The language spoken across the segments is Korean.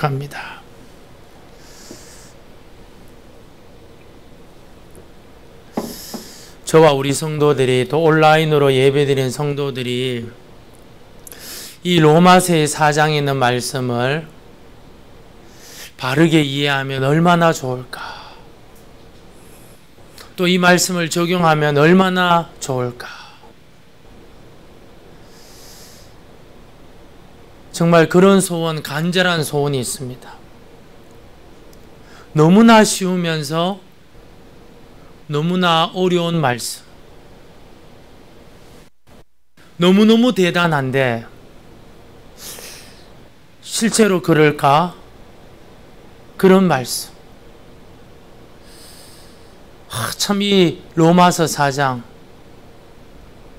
축복합니다. 저와 우리 성도들이 또 온라인으로 예배드린 성도들이 이 로마서의 4장에 있는 말씀을 바르게 이해하면 얼마나 좋을까? 또 이 말씀을 적용하면 얼마나 좋을까? 정말 그런 소원, 간절한 소원이 있습니다. 너무나 쉬우면서 너무나 어려운 말씀. 너무너무 대단한데 실제로 그럴까? 그런 말씀. 참 이 로마서 4장,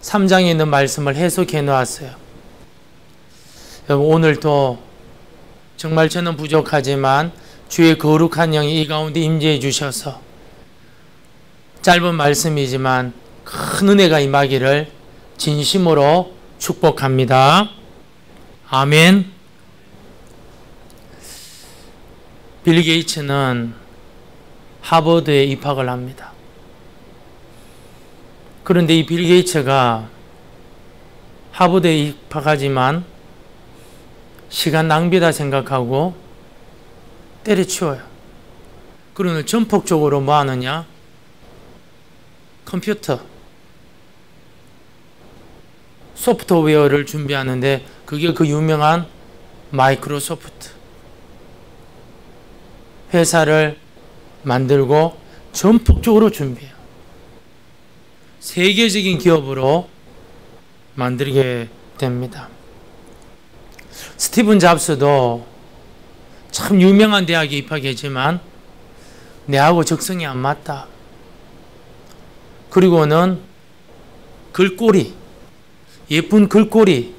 3장에 있는 말씀을 해석해 놓았어요. 여러분, 오늘도 정말 저는 부족하지만 주의 거룩한 영이 이 가운데 임재해 주셔서 짧은 말씀이지만 큰 은혜가 임하기를 진심으로 축복합니다. 아멘. 빌 게이츠는 하버드에 입학을 합니다. 그런데 이 빌 게이츠가 하버드에 입학하지만 시간 낭비다 생각하고 때려치워요. 그러면 전폭적으로 뭐 하느냐? 컴퓨터, 소프트웨어를 준비하는데 그게 그 유명한 마이크로소프트 회사를 만들고 전폭적으로 준비해요. 세계적인 기업으로 만들게 됩니다. 스티븐 잡스도 참 유명한 대학에 입학했지만 내하고 적성이 안 맞다. 그리고는 글꼴이, 예쁜 글꼴이,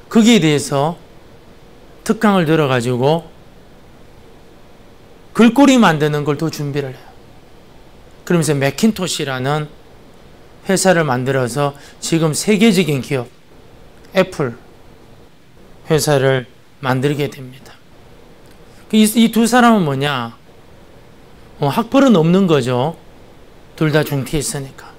거기에 대해서 특강을 들어가지고 글꼴이 만드는 걸 또 준비를 해요. 그러면서 매킨토시라는 회사를 만들어서 지금 세계적인 기업, 애플 회사를 만들게 됩니다. 이 두 사람은 뭐냐? 학벌은 없는 거죠. 둘 다 중퇴 있으니까.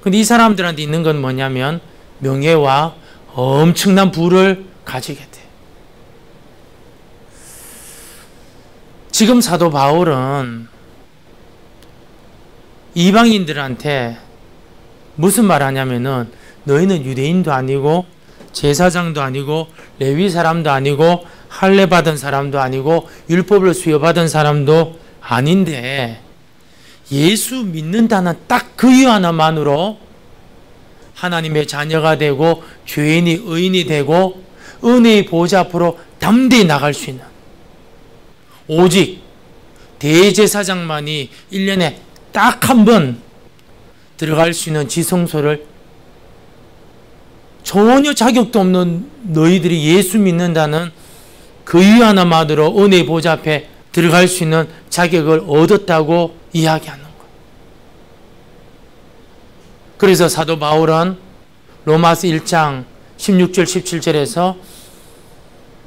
근데 이 사람들한테 있는 건 뭐냐면 명예와 엄청난 부를 가지게 돼. 지금 사도 바울은 이방인들한테 무슨 말 하냐면은 너희는 유대인도 아니고 제사장도 아니고 레위 사람도 아니고 할례 받은 사람도 아니고 율법을 수여받은 사람도 아닌데 예수 믿는다는 딱 그 이유 하나만으로 하나님의 자녀가 되고 죄인이 의인이 되고 은혜의 보좌 앞으로 담대히 나갈 수 있는, 오직 대제사장만이 1년에 딱 한 번 들어갈 수 있는 지성소를 전혀 자격도 없는 너희들이 예수 믿는다는 그 이유 하나만으로 은혜의 보좌 앞에 들어갈 수 있는 자격을 얻었다고 이야기하는 거예요. 그래서 사도 바울은 로마서 1장 16절 17절에서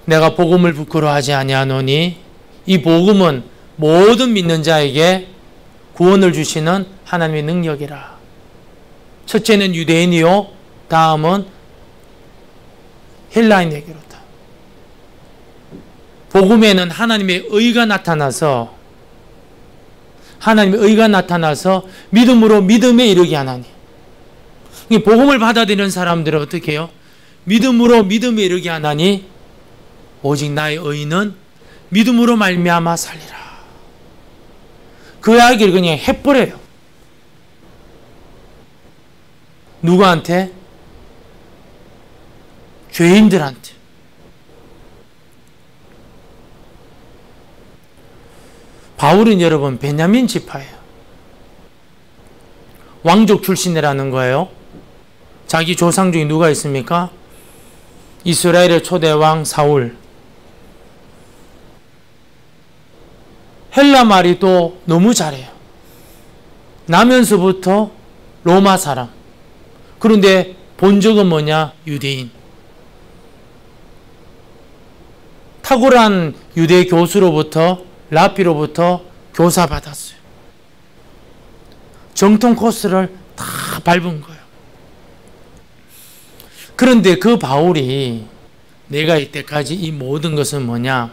내가 복음을 부끄러워하지 아니하노니 이 복음은 모든 믿는 자에게 구원을 주시는 하나님의 능력이라. 첫째는 유대인이요, 다음은 헬라인에게로다. 복음에는 하나님의 의가 나타나서 믿음으로 믿음에 이르게 하나니. 복음을 받아들이는 사람들은 어떻게 해요? 믿음으로 믿음에 이르게 하나니 오직 나의 의는 믿음으로 말미암아 살리라. 그 이야기를 그냥 해버려요. 누구한테? 죄인들한테. 바울은 여러분 베냐민 지파예요. 왕족 출신이라는 거예요. 자기 조상 중에 누가 있습니까? 이스라엘의 초대왕 사울. 헬라 말이 또 너무 잘해요. 나면서부터 로마 사람. 그런데 본적은 뭐냐? 유대인. 탁월한 유대 교수로부터, 랍비로부터 교사받았어요. 정통 코스를 다 밟은 거예요. 그런데 그 바울이 내가 이때까지 이 모든 것은 뭐냐?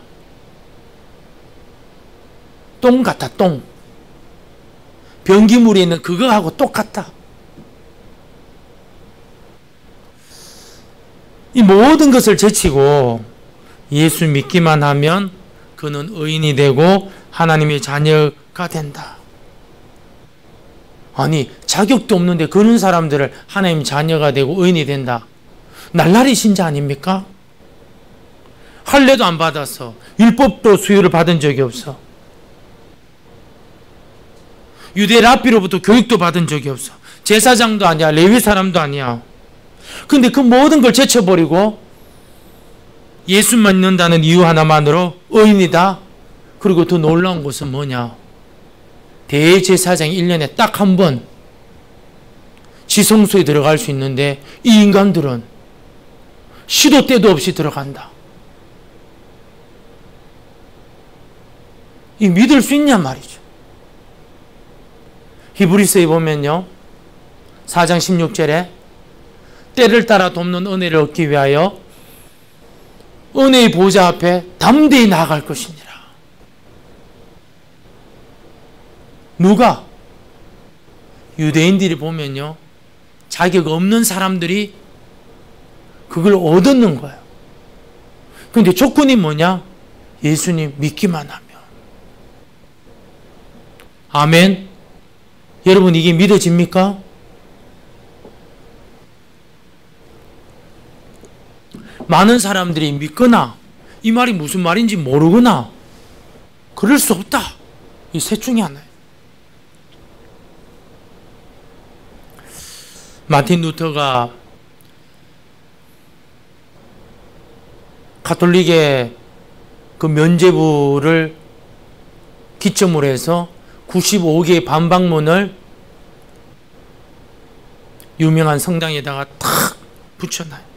똥 같아, 똥. 변기물에 있는 그거하고 똑같다. 이 모든 것을 제치고 예수 믿기만 하면 그는 의인이 되고 하나님의 자녀가 된다. 아니, 자격도 없는데 그런 사람들을 하나님 자녀가 되고 의인이 된다. 날라리 신자 아닙니까? 할례도 안 받아서 율법도 수요를 받은 적이 없어. 유대 랍비로부터 교육도 받은 적이 없어. 제사장도 아니야. 레위 사람도 아니야. 근데 그 모든 걸 제쳐버리고 예수만 믿는다는 이유 하나만으로 의인이다. 그리고 더 놀라운 것은 뭐냐? 대제사장이 1년에 딱 한 번 지성소에 들어갈 수 있는데 이 인간들은 시도 때도 없이 들어간다. 이 믿을 수 있냐 말이죠. 히브리서에 보면요, 4장 16절에 때를 따라 돕는 은혜를 얻기 위하여 은혜의 보좌 앞에 담대히 나아갈 것이니라. 누가? 유대인들이 보면요, 자격 없는 사람들이 그걸 얻는 거예요. 그런데 조건이 뭐냐? 예수님 믿기만 하면. 아멘. 여러분, 이게 믿어집니까? 많은 사람들이 믿거나 이 말이 무슨 말인지 모르거나 그럴 수 없다. 이 셋 중에 하나예요. 마틴 루터가 가톨릭의 그 면죄부를 기점으로 해서 95개의 반박문을 유명한 성당에다가 탁 붙여놔요.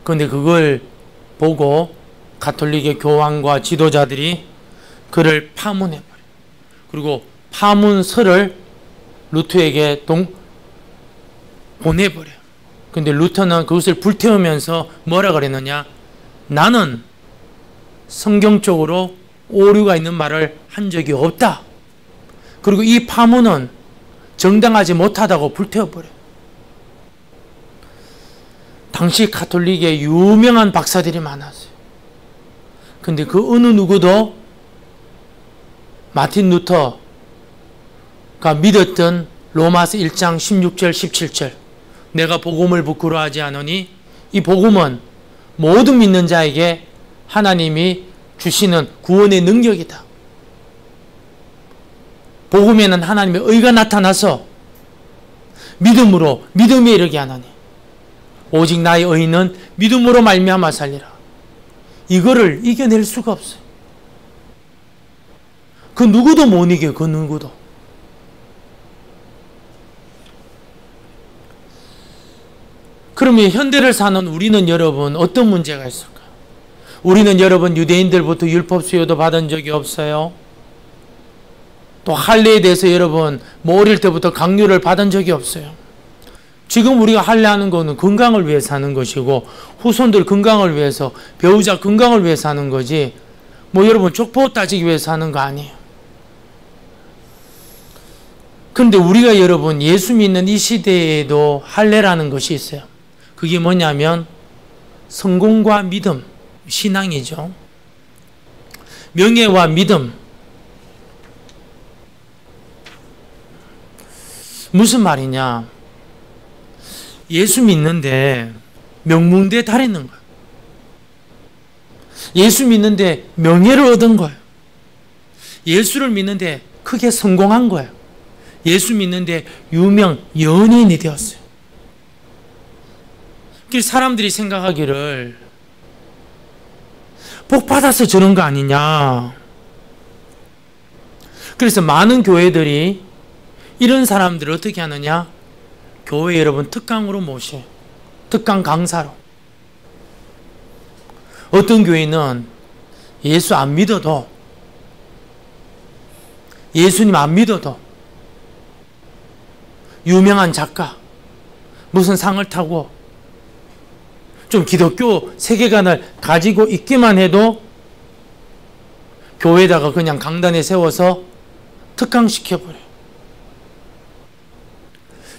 그런데 그걸 보고 가톨릭의 교황과 지도자들이 그를 파문해버려요. 그리고 파문서를 루터에게 보내버려요. 그런데 루터는 그것을 불태우면서 뭐라 그랬느냐? 나는 성경적으로 오류가 있는 말을 한 적이 없다. 그리고 이 파문은 정당하지 못하다고 불태워버려요. 당시 가톨릭에 유명한 박사들이 많았어요. 근데 그 어느 누구도 마틴 루터가 믿었던 로마서 1장 16절 17절 내가 복음을 부끄러워하지 않으니 이 복음은 모든 믿는 자에게 하나님이 주시는 구원의 능력이다. 복음에는 하나님의 의가 나타나서 믿음에 이르게 하나니 오직 나의 의는 믿음으로 말미암아 살리라. 이거를 이겨낼 수가 없어요. 그 누구도 못 이겨요. 그 누구도. 그러면 현대를 사는 우리는 여러분 어떤 문제가 있을까요? 우리는 여러분 유대인들부터 율법 수요도 받은 적이 없어요. 또 할례에 대해서 여러분 어릴 때부터 강요를 받은 적이 없어요. 지금 우리가 할례하는 거는 건강을 위해서 하는 것이고 후손들 건강을 위해서 배우자 건강을 위해서 하는 거지 여러분 족보 따지기 위해서 하는 거 아니에요. 그런데 우리가 여러분 예수 믿는 이 시대에도 할례라는 것이 있어요. 그게 뭐냐면 성공과 믿음, 신앙이죠. 명예와 믿음. 무슨 말이냐? 예수 믿는데 명문대에 달했는 거예요. 예수 믿는데 명예를 얻은 거예요. 예수를 믿는데 크게 성공한 거예요. 예수 믿는데 유명 연예인이 되었어요. 그래서 사람들이 생각하기를 복 받아서 저런 거 아니냐. 그래서 많은 교회들이 이런 사람들을 어떻게 하느냐? 교회 여러분 특강으로 모셔요. 특강 강사로. 어떤 교회는 예수 안 믿어도, 예수님 안 믿어도 유명한 작가, 무슨 상을 타고 좀 기독교 세계관을 가지고 있기만 해도 교회에다가 그냥 강단에 세워서 특강시켜버려요.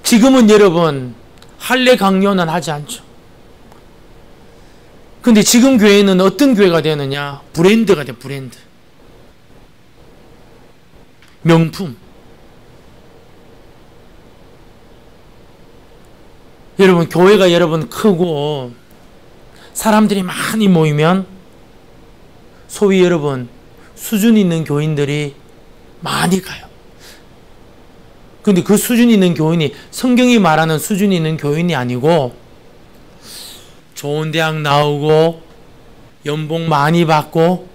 지금은 여러분 할례 강요는 하지 않죠. 근데 지금 교회는 어떤 교회가 되느냐? 브랜드가 돼, 브랜드. 명품. 여러분, 교회가 여러분 크고 사람들이 많이 모이면 소위 여러분 수준 있는 교인들이 많이 가요. 근데 그 수준 있는 교인이 성경이 말하는 수준 있는 교인이 아니고 좋은 대학 나오고 연봉 많이 받고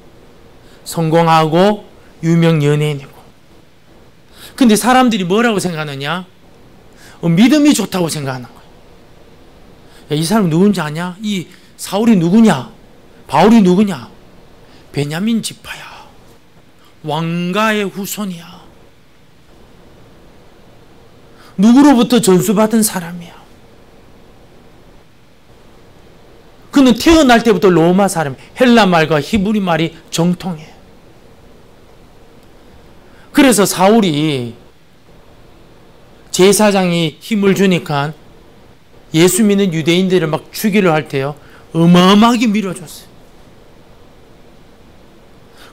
성공하고 유명 연예인이고. 근데 사람들이 뭐라고 생각하느냐? 믿음이 좋다고 생각하는 거예요. 야, 이 사람 누군지 아냐? 이 사울이 누구냐? 바울이 누구냐? 베냐민 지파야. 왕가의 후손이야. 누구로부터 전수받은 사람이야. 그는 태어날 때부터 로마 사람, 헬라 말과 히브리 말이 정통해. 그래서 사울이 제사장이 힘을 주니까 예수 믿는 유대인들을 막 죽이려 할 때요, 어마어마하게 밀어줬어요.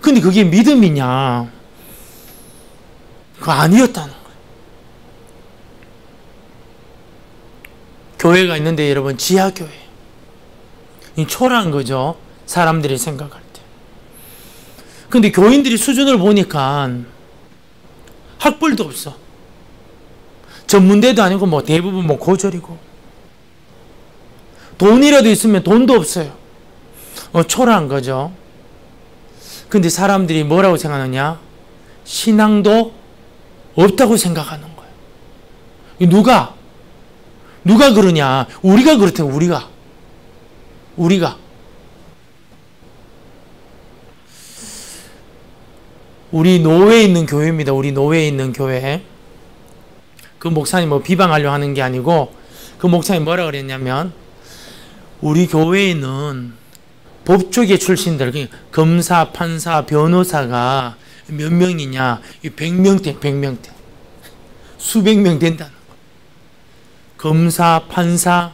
근데 그게 믿음이냐? 그거 아니었다는 거예요. 교회가 있는데 여러분, 지하교회. 이 초라한 거죠. 사람들이 생각할 때. 근데 교인들이 수준을 보니까 학벌도 없어. 전문대도 아니고 뭐 대부분 뭐 고졸이고. 돈이라도 있으면 돈도 없어요. 초라한 거죠. 근데 사람들이 뭐라고 생각하느냐? 신앙도 없다고 생각하는 거예요. 누가 그러냐? 우리가 그렇다고, 우리가. 우리 노회에 있는 교회입니다. 우리 노회에 있는 교회. 그 목사님 뭐 비방하려고 하는 게 아니고, 그 목사님 뭐라 그랬냐면, 우리 교회에는 법조계 출신들, 검사, 판사, 변호사가 몇 명이냐? 100명대, 100명대. 수백 명 된다는 거예요. 검사, 판사,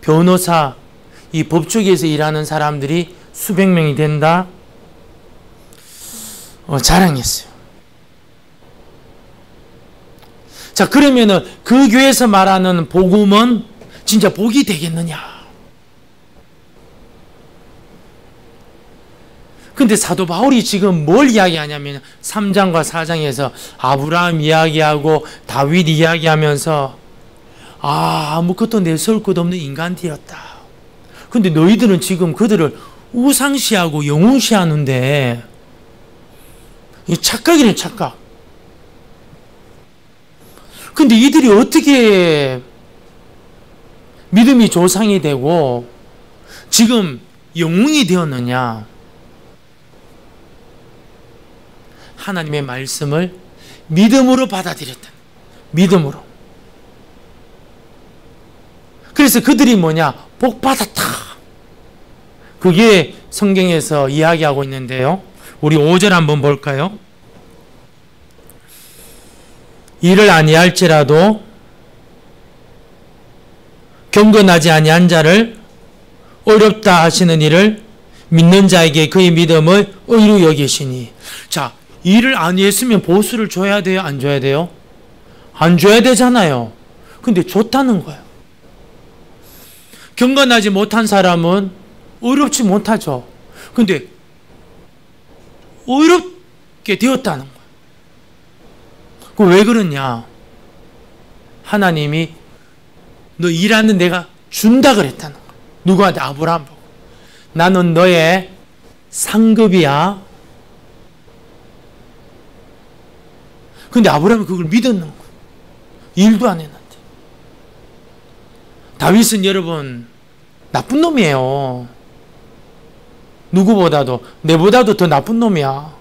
변호사, 이 법조계에서 일하는 사람들이 수백 명이 된다. 자랑했어요. 자, 그러면은 그 교회에서 말하는 복음은 진짜 복이 되겠느냐? 근데 사도 바울이 지금 뭘 이야기하냐면 3장과 4장에서 아브라함 이야기하고 다윗 이야기하면서 아무것도 내세울 것 없는 인간들이었다. 근데 너희들은 지금 그들을 우상시하고 영웅시하는데, 이 착각이네, 착각. 근데 이들이 어떻게 믿음이 조상이 되고 지금 영웅이 되었느냐? 하나님의 말씀을 믿음으로 받아들였다. 믿음으로. 그래서 그들이 뭐냐? 복 받았다. 그게 성경에서 이야기하고 있는데요. 우리 5절 한번 볼까요? 이를 아니할지라도 경건하지 아니한 자를 어렵다 하시는 이를 믿는 자에게 그의 믿음을 의로 여기시니. 자, 일을 아니했으면 보수를 줘야 돼요? 안 줘야 돼요? 안 줘야 되잖아요. 근데 좋다는 거예요. 경건하지 못한 사람은 의롭지 못하죠. 근데 의롭게 되었다는 거예요. 그 왜 그러냐? 하나님이 너 일하는 내가 준다 그랬다는 거예요. 누구한테? 아브라함 보고. 나는 너의 상급이야. 근데 아브라함이 그걸 믿었는 거예요. 일도 안 했는데. 다윗은 여러분 나쁜 놈이에요. 누구보다도, 내보다도 더 나쁜 놈이야.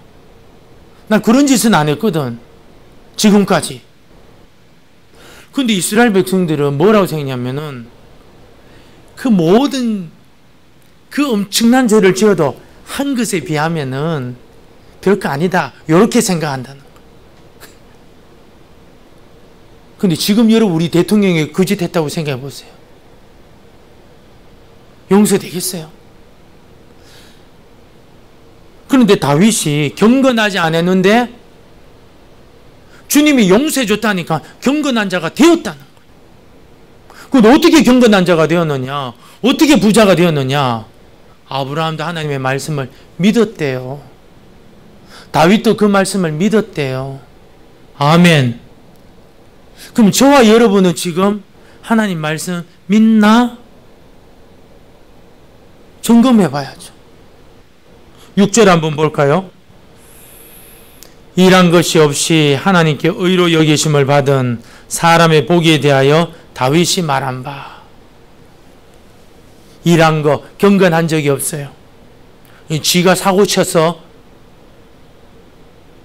난 그런 짓은 안 했거든. 지금까지. 근데 이스라엘 백성들은 뭐라고 생각했냐면은 그 모든 그 엄청난 죄를 지어도 한 것에 비하면은 별거 아니다. 이렇게 생각한다는 거예요. 근데 지금 여러분 우리 대통령이 그 짓 했다고 생각해 보세요. 용서되겠어요? 그런데 다윗이 경건하지 않았는데 주님이 용서해 줬다니까 경건한 자가 되었다는 거예요. 그런데 어떻게 경건한 자가 되었느냐? 어떻게 부자가 되었느냐? 아브라함도 하나님의 말씀을 믿었대요. 다윗도 그 말씀을 믿었대요. 아멘. 그럼 저와 여러분은 지금 하나님 말씀 믿나? 점검해 봐야죠. 6절 한번 볼까요? 일한 것이 없이 하나님께 의로 여기심을 받은 사람의 복에 대하여 다윗이 말한 바. 일한 거 경건한 적이 없어요. 쥐가 사고쳐서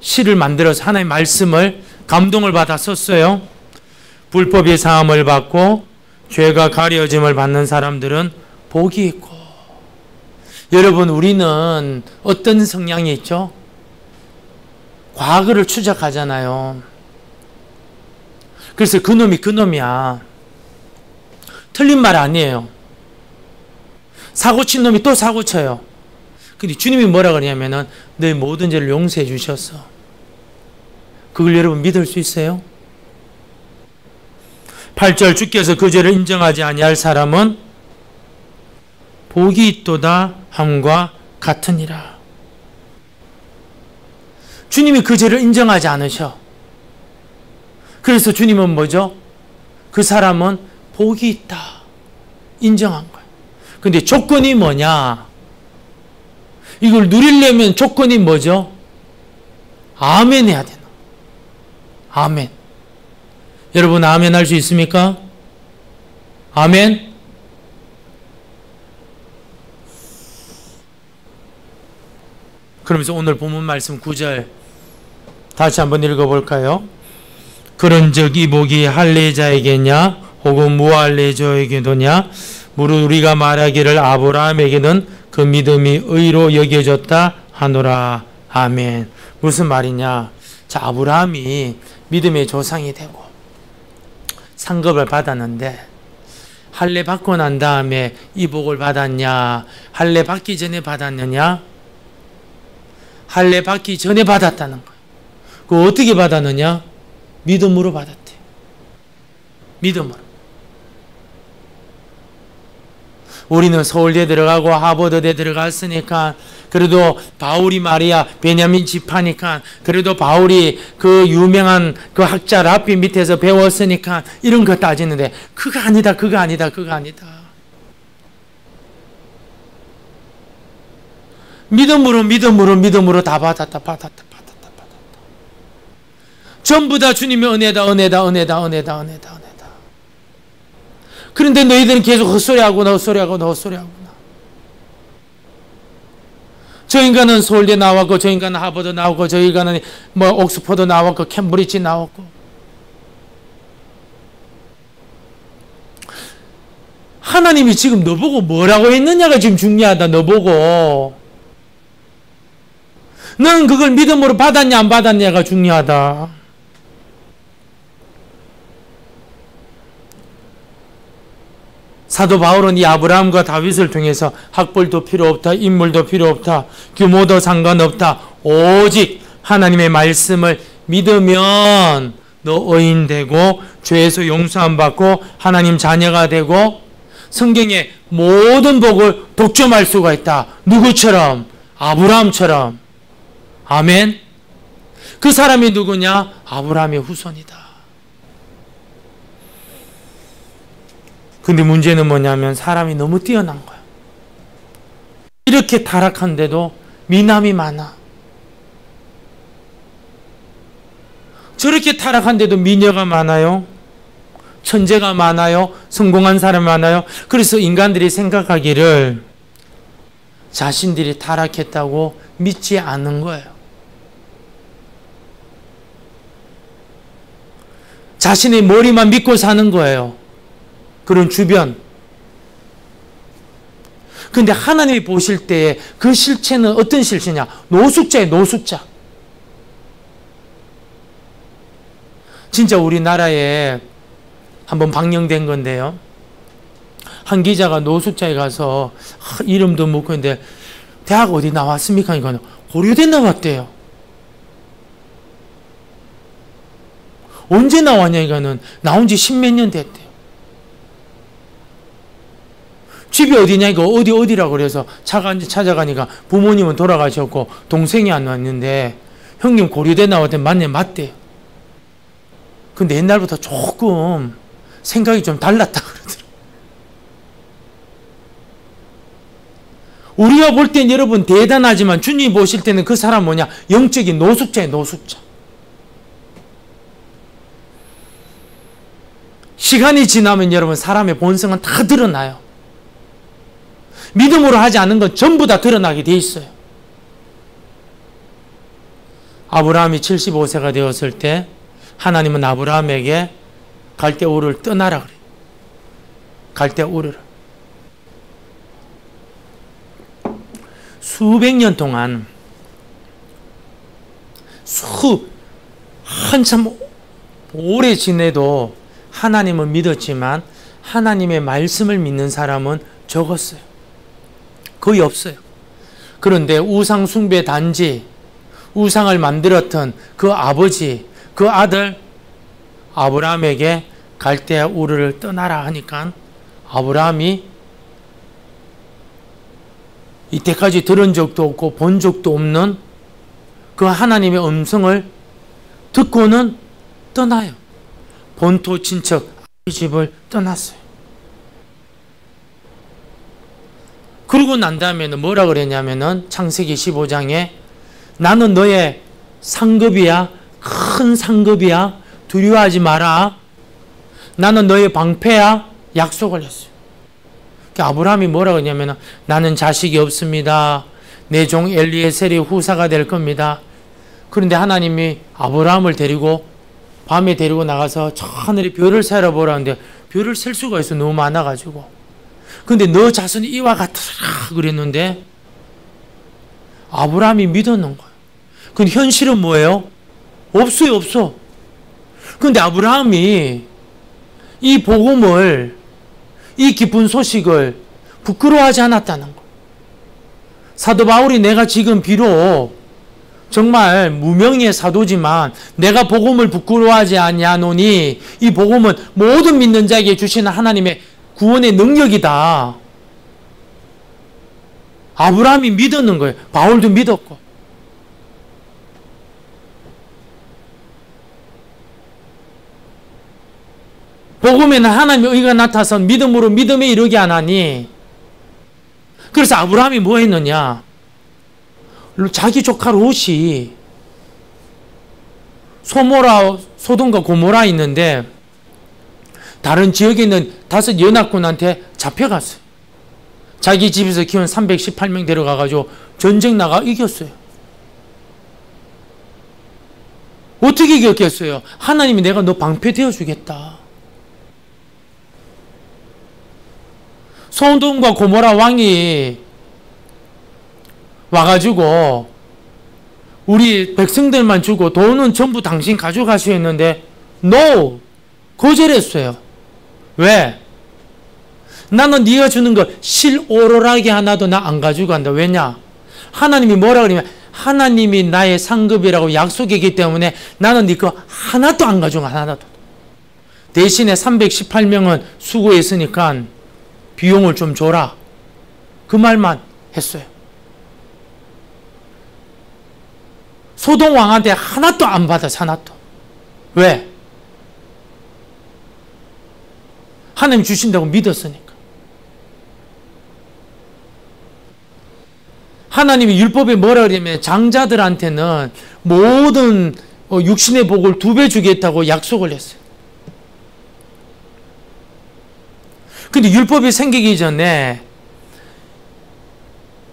시를 만들어서 하나님의 말씀을 감동을 받아 썼어요. 불법의 사함을 받고 죄가 가려짐을 받는 사람들은 복이 있고. 여러분 우리는 어떤 성향이 있죠? 과거를 추적하잖아요. 그래서 그놈이 그놈이야. 틀린 말 아니에요. 사고친 놈이 또 사고쳐요. 근데 주님이 뭐라 그러냐면은 너의 모든 죄를 용서해 주셨어. 그걸 여러분 믿을 수 있어요? 8절 주께서 그 죄를 인정하지 아니할 사람은 복이 있도다 함과 같으니라. 주님이 그 죄를 인정하지 않으셔. 그래서 주님은 뭐죠? 그 사람은 복이 있다. 인정한 거예요. 근데 조건이 뭐냐? 이걸 누리려면 조건이 뭐죠? 아멘 해야 되나? 아멘. 여러분 아멘 할 수 있습니까? 아멘. 그러면서 오늘 본문 말씀 9절 다시 한번 읽어볼까요? 그런즉 이 복이 할례자에게냐 혹은 무할례자에게도냐 무릇 우리가 말하기를 아브라함에게는 그 믿음이 의로 여겨졌다 하노라. 아멘. 무슨 말이냐? 자, 아브라함이 믿음의 조상이 되고 상급을 받았는데 할례 받고 난 다음에 이 복을 받았냐? 할례 받기 전에 받았느냐? 할례 받기 전에 받았다는 거예요. 그 어떻게 받았느냐? 믿음으로 받았대. 믿음으로. 우리는 서울대 들어가고 하버드대 들어갔으니까 그래도 바울이 말이야 베냐민 지파니까 그래도 바울이 그 유명한 그 학자 랍비 밑에서 배웠으니까 이런 거 따지는데 그거 아니다 그거 아니다 그거 아니다. 믿음으로 다 받았다. 전부 다 주님의 은혜다. 그런데 너희들은 계속 헛소리하구나. 저 인간은 서울대 나왔고, 저 인간은 하버드 나왔고, 저 인간은 뭐 옥스퍼드 나왔고, 캠브리지 나왔고. 하나님이 지금 너보고 뭐라고 했느냐가 지금 중요하다. 너보고. 넌 그걸 믿음으로 받았냐 안 받았냐가 중요하다. 사도 바울은 이 아브라함과 다윗을 통해서 학벌도 필요 없다. 인물도 필요 없다. 규모도 상관없다. 오직 하나님의 말씀을 믿으면 너 의인 되고 죄에서 용서함 받고 하나님 자녀가 되고 성경의 모든 복을 독점할 수가 있다. 누구처럼? 아브라함처럼. 아멘. 그 사람이 누구냐? 아브라함의 후손이다. 근데 문제는 뭐냐면 사람이 너무 뛰어난 거야. 이렇게 타락한데도 미남이 많아. 저렇게 타락한데도 미녀가 많아요. 천재가 많아요. 성공한 사람이 많아요. 그래서 인간들이 생각하기를 자신들이 타락했다고 믿지 않는 거예요. 자신의 머리만 믿고 사는 거예요. 그런 주변. 근데 하나님이 보실 때 그 실체는 어떤 실체냐? 노숙자예요, 노숙자. 진짜 우리나라에 한번 방영된 건데요. 한 기자가 노숙자에 가서 이름도 묻고 있는데 대학 어디 나왔습니까? 이거는 고려대 나왔대요. 언제 나왔냐? 이거는 나온 지 십몇 년 됐대요. 집이 어디냐? 이거 어디라고 그래서 찾아가니까 부모님은 돌아가셨고 동생이 안 왔는데 형님 고려대 나왔대. 맞대요. 근데 옛날보다 조금 생각이 좀 달랐다 그러더라고요. 우리가 볼 땐 여러분 대단하지만 주님이 보실 때는 그 사람 뭐냐? 영적인 노숙자예요, 노숙자. 시간이 지나면 여러분 사람의 본성은 다 드러나요. 믿음으로 하지 않은 건 전부 다 드러나게 돼 있어요. 아브라함이 75세가 되었을 때 하나님은 아브라함에게 갈대우를 떠나라 그래요. 갈대우르를. 수백 년 동안 한참 오래 지내도 하나님은 믿었지만 하나님의 말씀을 믿는 사람은 적었어요. 거의 없어요. 그런데 우상 숭배 단지, 우상을 만들었던 그 아버지, 그 아들 아브라함에게 갈대아 우르를 떠나라 하니까 아브라함이 이때까지 들은 적도 없고 본 적도 없는 그 하나님의 음성을 듣고는 떠나요. 본토 친척 집을 떠났어요. 그러고 난 다음에는 뭐라 그랬냐면은 창세기 15장에 나는 너의 상급이야, 큰 상급이야, 두려워하지 마라, 나는 너의 방패야, 약속을 했어요. 아브라함이 뭐라 그러냐면은 나는 자식이 없습니다. 내 종 엘리에셀이 후사가 될 겁니다. 그런데 하나님이 아브라함을 데리고 밤에 데리고 나가서 저 하늘에 별을 세러 보라는데 별을 셀 수가 있어, 너무 많아가지고. 근데 너 자손이 이와 같으라 그랬는데 아브라함이 믿었는 거예요. 근데 현실은 뭐예요? 없어요, 없어. 근데 아브라함이 이 복음을, 이 기쁜 소식을 부끄러워하지 않았다는 거. 사도 바울이 내가 지금 비록 정말 무명의 사도지만 내가 복음을 부끄러워하지 아니하노니 이 복음은 모든 믿는 자에게 주시는 하나님의 구원의 능력이다. 아브라함이 믿었는 거예요. 바울도 믿었고. 복음에는 하나님의 의가 나타서 믿음으로 믿음에 이르게 하나니. 그래서 아브라함이 뭐 했느냐? 자기 조카 롯이 소돔과 고모라 있는데 다른 지역에 있는 5 연합군한테 잡혀갔어요. 자기 집에서 키운 318명 데려가가지고 전쟁 나가 이겼어요. 어떻게 이겼겠어요? 하나님이 내가 너 방패 되어주겠다. 소돔과 고모라 왕이 와가지고 우리 백성들만 주고 돈은 전부 당신 가져가시오 했는데 NO! 거절했어요. 왜? 나는 네가 주는 거 실오로라기 하나도 나 안 가지고 간다. 왜냐? 하나님이 뭐라 그러냐면 하나님이 나의 상급이라고 약속이기 때문에 나는 네 거 하나도 안 가져가. 하나도. 대신에 318명은 수고했으니까 비용을 좀 줘라. 그 말만 했어요. 소돔 왕한테 하나도 안 받았어. 하나도. 왜? 하나님 주신다고 믿었으니까. 하나님이 율법에 뭐라 그러냐면 장자들한테는 모든 육신의 복을 2배 주겠다고 약속을 했어요. 근데 율법이 생기기 전에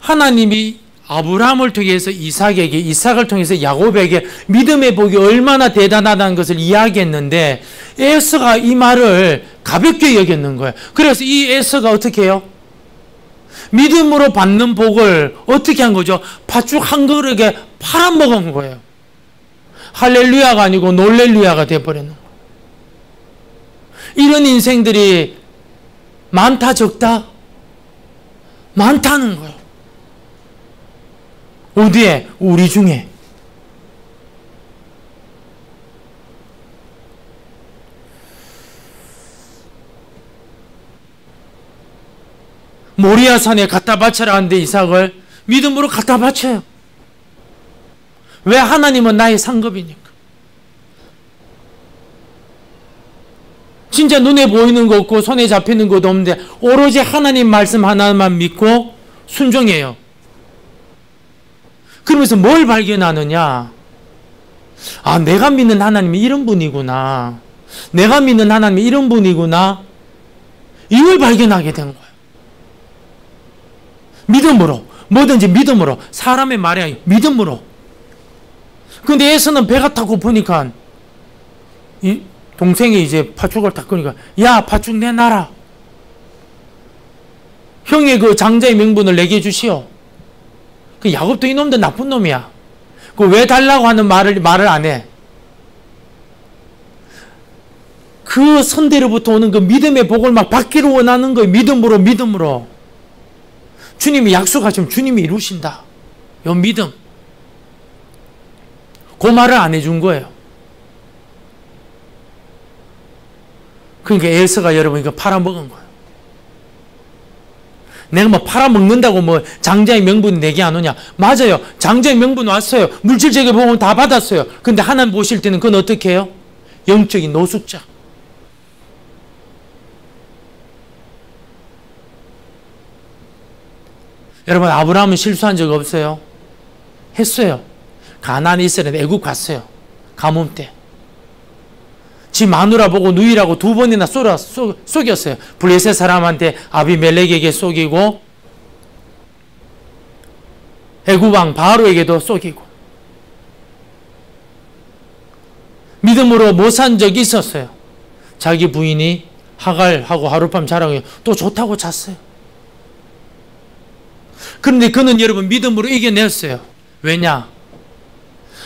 하나님이 아브라함을 통해서 이삭에게, 이삭을 통해서 야곱에게 믿음의 복이 얼마나 대단하다는 것을 이야기했는데 에서가 이 말을 가볍게 여겼는 거예요. 그래서 이 에서가 어떻게 해요? 믿음으로 받는 복을 어떻게 한 거죠? 팥죽 한 그릇에 팔아먹은 거예요. 할렐루야가 아니고 놀렐루야가 돼버리는 거예요. 이런 인생들이 많다 적다? 많다는 거예요. 어디에? 우리 중에. 모리아산에 갖다 바쳐라 하는데 이삭을 믿음으로 갖다 바쳐요. 왜? 하나님은 나의 상급이니까. 진짜 눈에 보이는 거 없고 손에 잡히는 것도 없는데 오로지 하나님 말씀 하나만 믿고 순종해요. 그러면서 뭘 발견하느냐? 아, 내가 믿는 하나님이 이런 분이구나. 내가 믿는 하나님이 이런 분이구나. 이걸 발견하게 된 거예요. 믿음으로. 뭐든지 믿음으로. 사람의 말이 아니고 믿음으로. 근데 에서는 배가 다 고프니까 이 동생이 이제 팥죽을 다 끄니까 야, 팥죽 내놔라. 형의 그 장자의 명분을 내게 주시오. 그 야곱도 이놈도 나쁜 놈이야. 그 왜 달라고 하는 말을 안 해. 그 선대로부터 오는 그 믿음의 복을 막 받기를 원하는 거예요. 믿음으로. 주님이 약속하시면 주님이 이루신다. 요 믿음. 그 말을 안 해준 거예요. 그러니까 에서가 여러분 이거 팔아먹은 거예요. 내가 뭐 팔아먹는다고 뭐 장자의 명분 내게 안 오냐? 맞아요. 장자의 명분 왔어요. 물질적인 복은 다 받았어요. 근데 하나님 보실 때는 그건 어떻게 해요? 영적인 노숙자. 여러분, 아브라함은 실수한 적 없어요? 했어요. 가나안에 있었는데 애굽 갔어요. 가뭄 때. 지 마누라 보고 누이라고 2번이나 속였어요. 블레셋 사람한테 아비멜렉에게 속이고 애굽 왕 바로에게도 속이고. 믿음으로 못 산 적이 있었어요. 자기 부인이 하갈하고 하룻밤 자라고 또 좋다고 잤어요. 그런데 그는 여러분 믿음으로 이겨냈어요. 왜냐?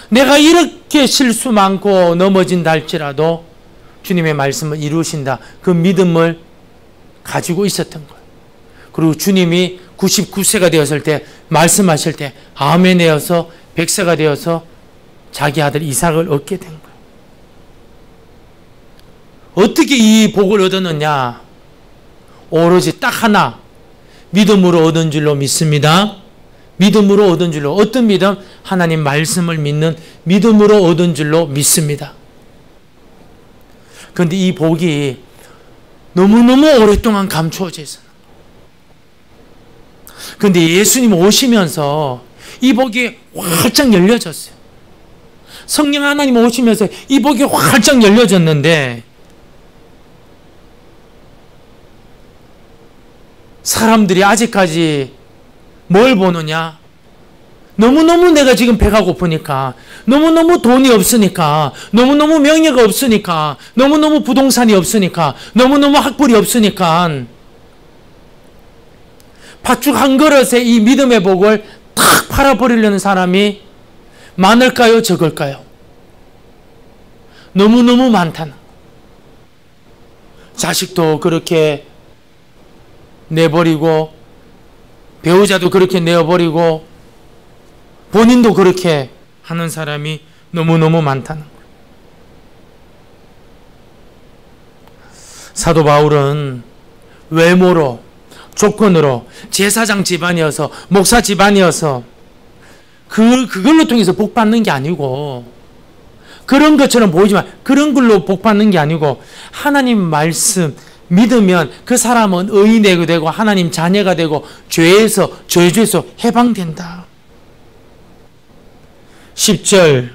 내가 이렇게 실수 많고 넘어진다 할지라도 주님의 말씀을 이루신다. 그 믿음을 가지고 있었던 거예요. 그리고 주님이 99세가 되었을 때 말씀하실 때 아멘이어서 100세가 되어서 자기 아들 이삭을 얻게 된 거예요. 어떻게 이 복을 얻었느냐? 오로지 딱 하나. 믿음으로 얻은 줄로 믿습니다. 믿음으로 얻은 줄로. 어떤 믿음? 하나님 말씀을 믿는 믿음으로 얻은 줄로 믿습니다. 그런데 이 복이 너무너무 오랫동안 감추어져 있어요. 그런데 예수님 오시면서 이 복이 활짝 열려졌어요. 성령 하나님 오시면서 이 복이 활짝 열려졌는데 사람들이 아직까지 뭘 보느냐? 너무너무 내가 지금 배가 고프니까, 너무너무 돈이 없으니까, 너무너무 명예가 없으니까, 너무너무 부동산이 없으니까, 너무너무 학벌이 없으니까 팥죽 한 그릇에 이 믿음의 복을 탁 팔아버리려는 사람이 많을까요? 적을까요? 너무너무 많다는. 자식도 그렇게 내버리고 배우자도 그렇게 내어버리고 본인도 그렇게 하는 사람이 너무너무 많다는 거예요. 사도 바울은 외모로, 조건으로, 제사장 집안이어서, 목사 집안이어서 그걸로 통해서 복 받는 게 아니고, 그런 것처럼 보이지만 그런 걸로 복 받는 게 아니고, 하나님 말씀 믿으면 그 사람은 의인이 되고 하나님 자녀가 되고 죄에서 해방된다. 10절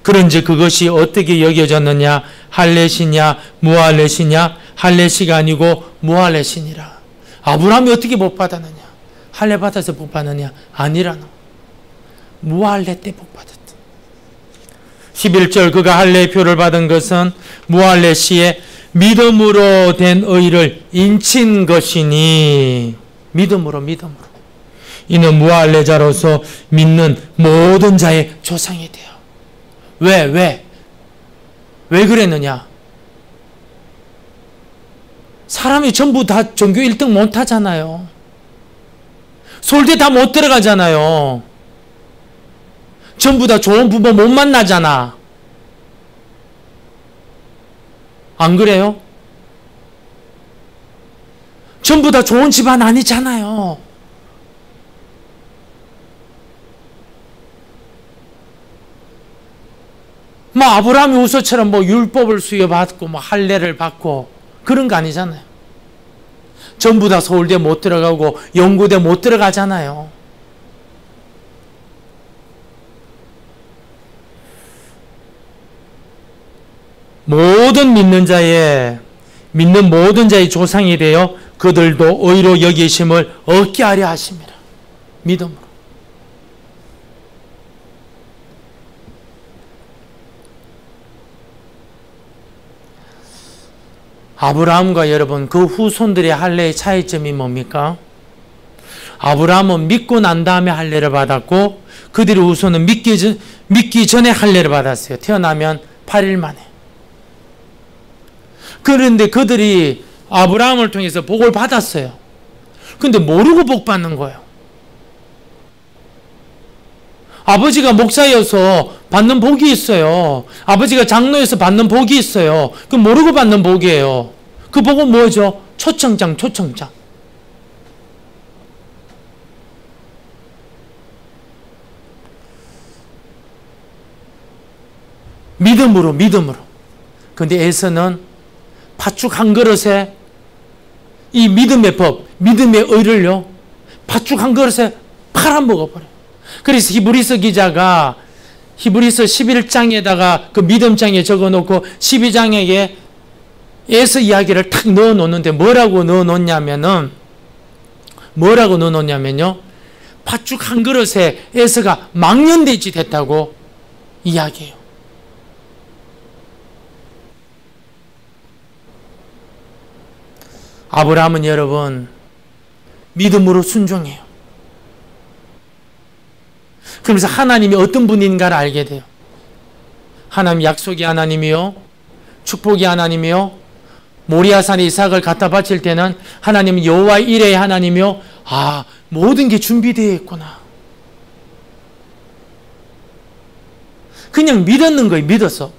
그런즉 그것이 어떻게 여겨졌느냐? 할례시냐 무할례시냐? 할례시가 아니고 무할례시니라. 아브라함이 어떻게 복 받았느냐? 할례 받아서 복 받느냐? 아니라노. 무할례 때 복 받았다. 11절 그가 할례의 표를 받은 것은 무할례 시에 믿음으로 된 의를 인친 것이니 믿음으로 이는 무할례자로서 믿는 모든 자의 조상이 돼요. 왜 그랬느냐? 사람이 전부 다 전교 1등 못 하잖아요. 서울대 다 못 들어가잖아요. 전부 다 좋은 부모 못 만나잖아. 안 그래요? 전부 다 좋은 집안 아니잖아요. 뭐 아브라함이 우서처럼 뭐 율법을 수여받고 뭐 할례를 받고 그런 거 아니잖아요. 전부 다 서울대 못 들어가고 연구대 못 들어가잖아요. 믿는 모든 자의 조상이 되어 그들도 의로 여기심을 얻게 하려 하심이라. 믿음으로. 아브라함과 여러분 그 후손들의 할례의 차이점이 뭡니까? 아브라함은 믿고 난 다음에 할례를 받았고 그들의 후손은 믿기 전에 할례를 받았어요. 태어나면 8일 만에. 그런데 그들이 아브라함을 통해서 복을 받았어요. 근데 모르고 복 받는 거예요. 아버지가 목사여서 받는 복이 있어요. 아버지가 장로여서 받는 복이 있어요. 그 모르고 받는 복이에요. 그 복은 뭐죠? 초청장. 믿음으로. 근데 에서는 팥죽 한 그릇에 이 믿음의 법, 믿음의 의를요, 팥죽 한 그릇에 팔아먹어버려요. 그래서 히브리서 기자가 히브리서 11장에다가 그 믿음장에 적어놓고 12장에 에서 이야기를 탁 넣어놓는데 뭐라고 넣어놓냐면요, 팥죽 한 그릇에 에서가 망년돼지 됐다고 이야기해요. 아브라함은 여러분 믿음으로 순종해요. 그러면서 하나님이 어떤 분인가를 알게 돼요. 하나님 약속의 하나님이요, 축복의 하나님이요, 모리아산에 이삭을 갖다 바칠 때는 하나님은 여호와 이레의 하나님이요, 모든 게 준비되어 있구나. 그냥 믿었는 거예요. 믿었어.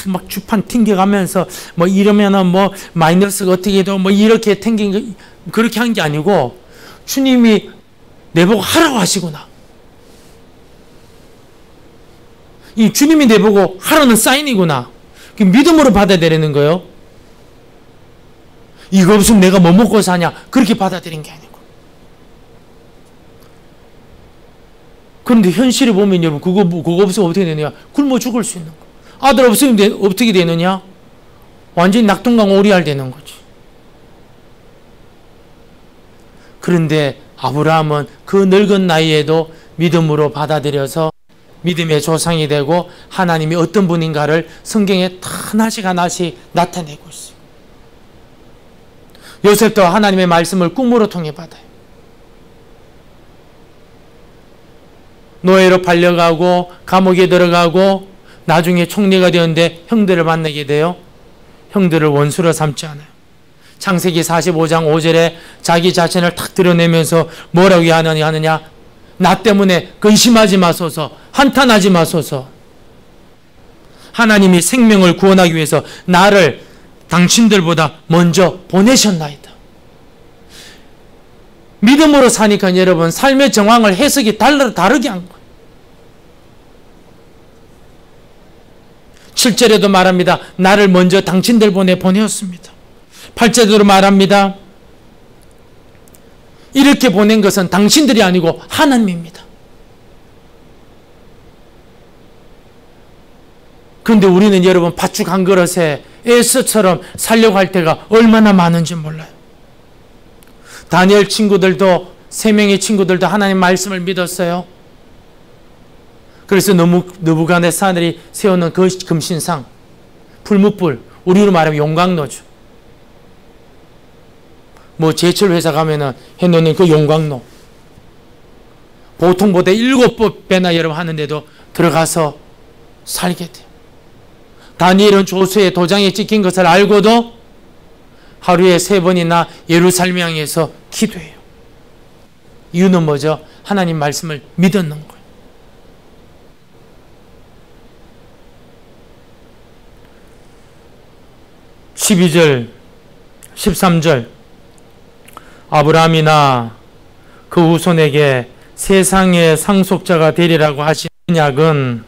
막 주판 튕겨가면서 뭐 이러면은 뭐 마이너스가 어떻게 해도 뭐 이렇게 튕긴 거 그렇게 한 게 아니고 주님이 내보고 하라고 하시구나. 이 주님이 내보고 하라는 사인이구나. 믿음으로 받아들이는 거예요. 이거 없으면 내가 뭐 먹고 사냐 그렇게 받아들인 게 아니고. 그런데 현실을 보면 여러분 그거 없으면 어떻게 되느냐? 굶어 죽을 수 있는 거. 아들 없으면 어떻게 되느냐? 완전히 낙동강 오리알 되는 거지. 그런데 아브라함은 그 늙은 나이에도 믿음으로 받아들여서 믿음의 조상이 되고 하나님이 어떤 분인가를 성경에 하나씩 나타내고 있어요. 요셉도 하나님의 말씀을 꿈으로 통해 받아요. 노예로 팔려가고 감옥에 들어가고 나중에 총리가 되었는데 형들을 만나게 돼요. 형들을 원수로 삼지 않아요. 창세기 45장 5절에 자기 자신을 탁 드러내면서 뭐라고 하느냐? 나 때문에 근심하지 마소서, 한탄하지 마소서. 하나님이 생명을 구원하기 위해서 나를 당신들보다 먼저 보내셨나이다. 믿음으로 사니까 여러분 삶의 정황을 해석이 다르게 한 거예요. 7절에도 말합니다. 나를 먼저 당신들 보내었습니다. 8절에도 말합니다. 이렇게 보낸 것은 당신들이 아니고 하나님입니다. 그런데 우리는 여러분 팥죽 한 그릇에 에서처럼 살려고 할 때가 얼마나 많은지 몰라요. 다니엘 친구들도, 3명의 친구들도 하나님 말씀을 믿었어요. 그래서 느부갓네살이 세우는 그 금신상, 풀무불, 우리로 말하면 용광로죠. 뭐 제철 회사 가면은 해놓는 그 용광로, 보통보다 7배나 여러분 하는데도 들어가서 살게 돼요. 다니엘은 조수의 도장에 찍힌 것을 알고도 하루에 3번이나 예루살렘 향해서 기도해요. 이유는 뭐죠? 하나님 말씀을 믿었는 거예요. (12절) 13절 아브라함이나 그 후손에게 세상의 상속자가 되리라고 하신 언약은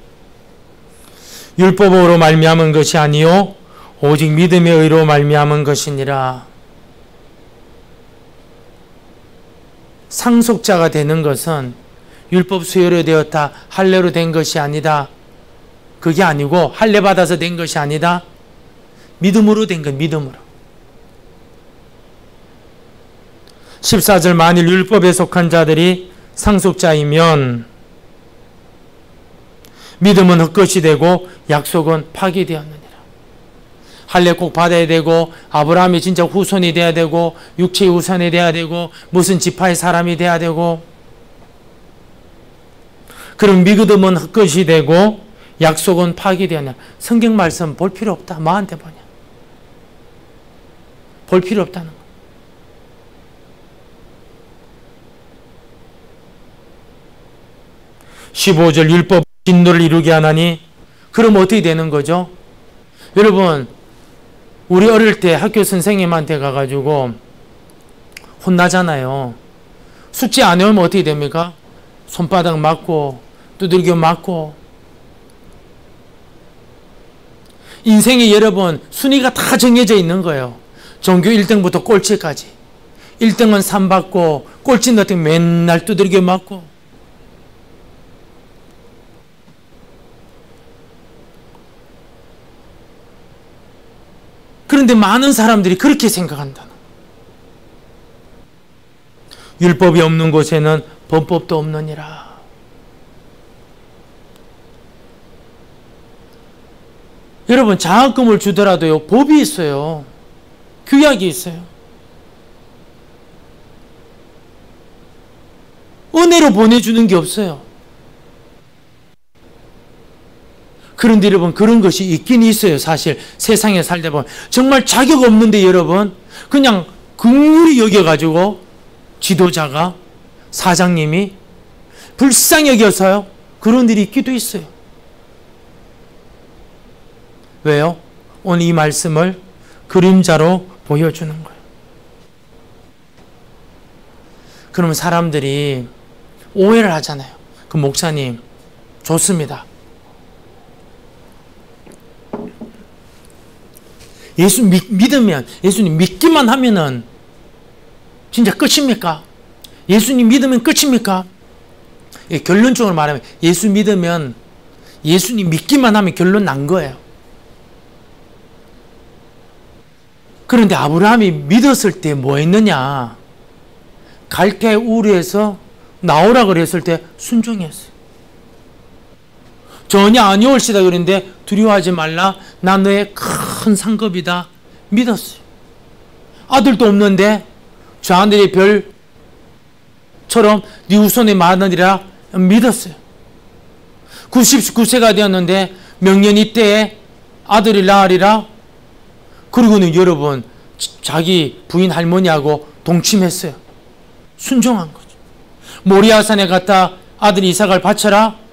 율법으로 말미암은 것이 아니요 오직 믿음의 의로 말미암은 것이니라. 상속자가 되는 것은 율법 수여로 되었다, 할례로 된 것이 아니다. 그게 아니고 할례 받아서 된 것이 아니다. 믿음으로 된 것, 믿음으로. 14절 만일 율법에 속한 자들이 상속자이면 믿음은 헛것이 되고 약속은 파기되었느니라. 할례 꼭 받아야 되고 아브라함이 진짜 후손이 돼야 되고 육체의 후손이 돼야 되고 무슨 지파의 사람이 돼야 되고, 그럼 믿음은 헛것이 되고 약속은 파기되었냐. 성경 말씀 볼 필요 없다. 뭐한테 보냐. 볼 필요 없다는 거. (15절) 율법 진노를 이루게 하나니. 그럼 어떻게 되는 거죠? 여러분, 우리 어릴 때 학교 선생님한테 가가지고 혼나잖아요. 숙제 안 해오면 어떻게 됩니까? 손바닥 맞고 두들겨 맞고. 인생에 여러분 순위가 다 정해져 있는 거예요. 전교 1등부터 꼴찌까지. 1등은 상 받고 꼴찌는 어떻게 맨날 두들겨 맞고. 그런데 많은 사람들이 그렇게 생각한다. 율법이 없는 곳에는 범법도 없느니라. 여러분, 장학금을 주더라도요, 법이 있어요. 규약이 있어요. 은혜로 보내주는 게 없어요. 그런데 여러분, 그런 것이 있긴 있어요. 사실 세상에 살다 보면 정말 자격 없는데 여러분 그냥 긍휼히 여겨가지고 지도자가, 사장님이 불쌍히 여겨서요 그런 일이 있기도 있어요. 왜요? 오늘 이 말씀을 그림자로 보여주는 거예요. 그러면 사람들이 오해를 하잖아요. 그 목사님 좋습니다. 예수 믿으면, 예수님 믿기만 하면은 진짜 끝입니까? 예수님 믿으면 끝입니까? 예, 결론적으로 말하면 예수 믿으면, 예수님 믿기만 하면 결론 난 거예요. 그런데 아브라함이 믿었을 때 뭐 했느냐? 갈대 우르에서 나오라 그랬을 때 순종했어요. 전혀 아니올시다 그랬는데 두려워하지 말라. 나 너의 큰 상급이다. 믿었어요. 아들도 없는데 저 하늘의 별처럼 네 후손이 많으리라 믿었어요. 99세가 되었는데 명년 이때에 아들이 낳으리라. 그리고는 여러분 자기 부인 할머니하고 동침했어요. 순종한 거죠. 모리아산에 갔다 아들 이삭을 바쳐라.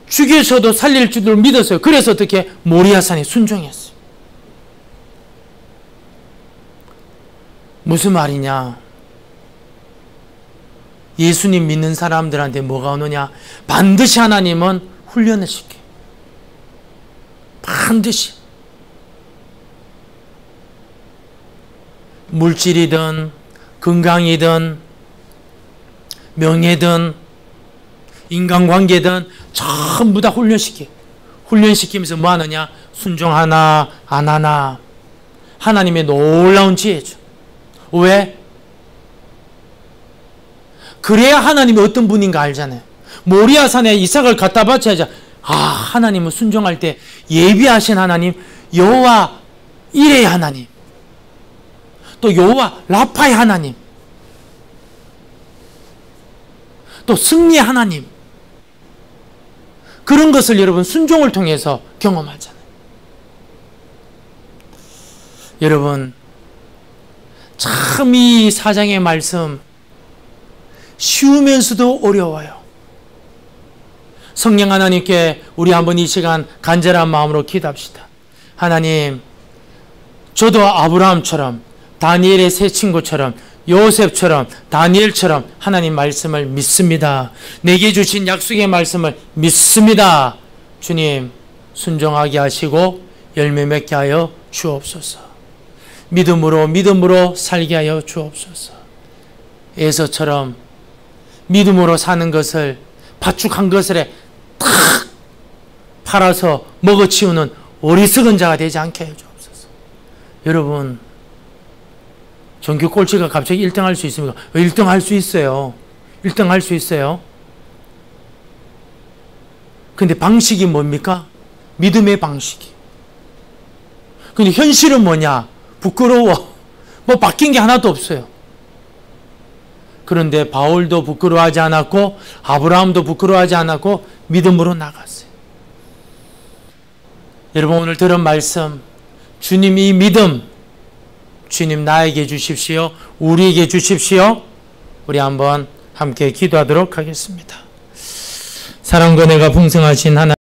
죽여서도 살릴 줄을 믿었어요. 그래서 어떻게 모리아산에 순종했어요. 무슨 말이냐? 예수님 믿는 사람들한테 뭐가 오느냐? 반드시 하나님은 훈련을 시켜요. 반드시. 물질이든 건강이든 명예든 인간관계든 전부 다 훈련시켜. 훈련시키면서 뭐 하느냐? 순종하나 안 하나. 하나님의 놀라운 지혜죠. 왜? 그래야 하나님이 어떤 분인가 알잖아요. 모리아 산에 이삭을 갖다 바쳐야지. 하나님은 순종할 때 예비하신 하나님, 여호와 이레의 하나님, 또 여호와 라파의 하나님, 또 승리의 하나님, 그런 것을 여러분 순종을 통해서 경험하잖아요. 여러분, 참 이 사장의 말씀 쉬우면서도 어려워요. 성령 하나님께 우리 한번 이 시간 간절한 마음으로 기도합시다. 하나님, 저도 아브라함처럼, 다니엘의 세 친구처럼, 요셉처럼, 다니엘처럼 하나님 말씀을 믿습니다. 내게 주신 약속의 말씀을 믿습니다. 주님, 순종하게 하시고 열매 맺게 하여 주옵소서. 믿음으로 살게 하여 주옵소서. 에서처럼 믿음으로 사는 것을, 파축한 것을 탁 팔아서 먹어치우는 어리석은 자가 되지 않게 해 주옵소서. 여러분, 전교 꼴찌가 갑자기 1등 할 수 있습니까? 1등 할 수 있어요. 1등 할 수 있어요. 근데 방식이 뭡니까? 믿음의 방식이. 근데 현실은 뭐냐? 부끄러워. 뭐 바뀐 게 하나도 없어요. 그런데 바울도 부끄러워하지 않았고 아브라함도 부끄러워하지 않았고 믿음으로 나갔어요. 여러분, 오늘 들은 말씀, 주님 이 믿음, 주님 나에게 주십시오. 우리에게 주십시오. 우리 한번 함께 기도하도록 하겠습니다. 사랑과 은혜가 풍성하신 하나님,